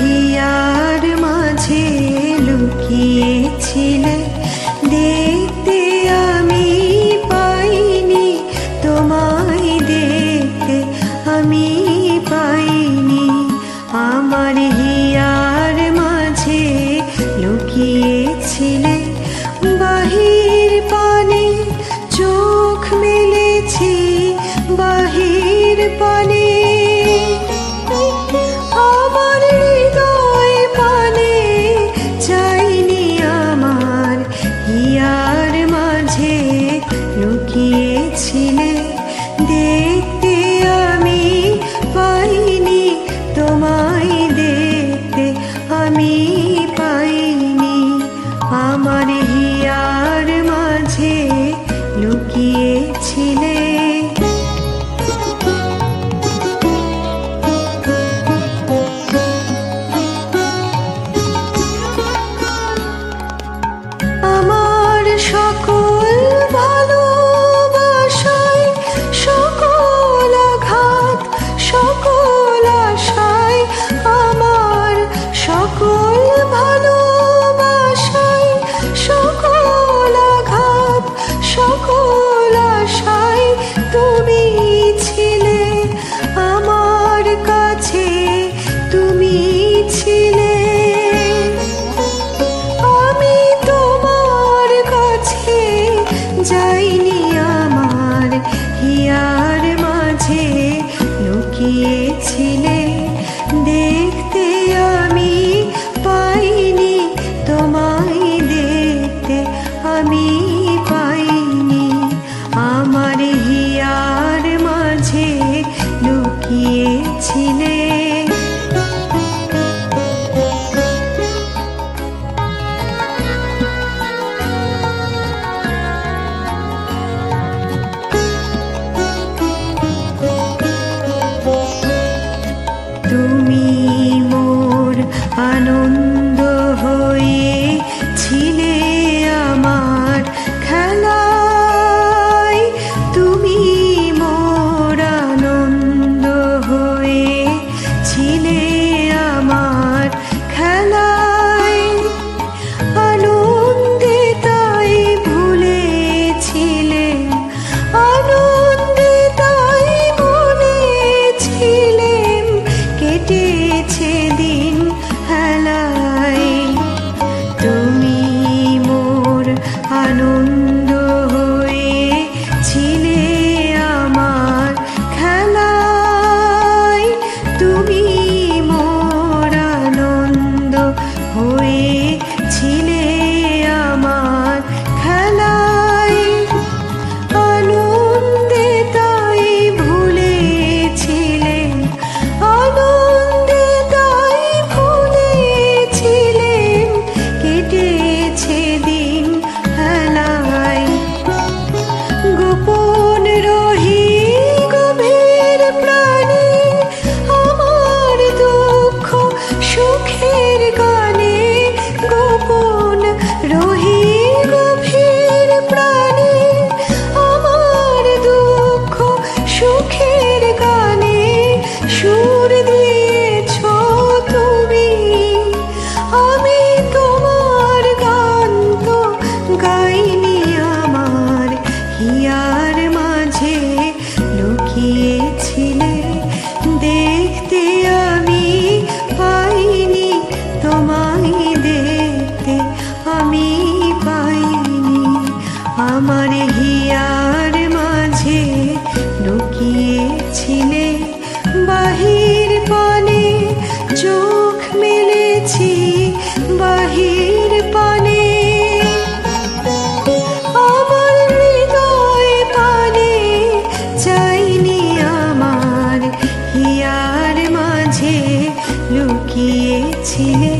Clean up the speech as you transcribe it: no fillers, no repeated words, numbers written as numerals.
Here মাঝে লুকিয়েছিলে, দেখতে আমি পাইনি, তোমায় দেখতে আমি পাইনি। আমার হিয়ার মাঝে লুকিয়েছিলে, বাহির পানে চোখ মেলেছি, বাহির পানে আমার হৃদয় পানে চাইনি। আমার হিয়ার মাঝে লুকিয়েছিলে, দেখতে আমি পাইনি, তোমায় দেখতে আমি পাইনি। আমার হিয়ার মাঝে লুকিয়েছিলে। আমার সকল ভালোবাসায়, সকল আঘাত, সকল আশায়, আমার সকল ভালোবাসায়, সকল আঘাত, সকল আশায় তুমি ছিলে, আমার কাছে তুমি ছিলে। আমি তোমার কাছে যাইনি, আমার হিয়ার মাঝে লুকিয়েছিলে, দেখতে আমি পাইনি, তোমায় দেখতে আমি পাইনি। আমার হিয়ার মাঝে লুকিয়েছিলে। তুমি মোর আনন্দ হয়ে ছিলে, আমার খেলায়, তুমি মোর আনন্দ হয়ে ছিলে, আমার খেলায়। আনন্দে তাই ভুলেছিলে, আনন্দে তাই ভুলেছিলেন, কেটেছে দিন হেলায়। তুমি মোর আনন্দ হয়ে ছিলে, আমার খেলায়, তুমি মোর আনন্দ হয়ে ছিলে, আমার খেলায়। আনন্দে তাই ভুলেছিলেন, আনন্দে তাই ভুলেছিলেন, কেটেছে দিন হেলায়। গোপন রহি গভীর প্রাণে, আমার দুঃখ সুখের গানে, গোপন রহি গভীর প্রাণে, আমার দুঃখ সুখের গানে সুর দিয়েছ তুমি। আমি তোমার গান তো গাইনি, আমার হিয়ার মাঝে লুকিয়েছিলে, দেখতে আমি পাইনি, তোমায় দেখতে আমি পাইনি। আমার হিয়ার মাঝে লুকিয়েছিলে, বাহির পানে চোখ মেলেছি, বাহির পানে আমার হৃদয় পানে চাইনি। আমার হিয়ার মাঝে লুকিয়েছিলে,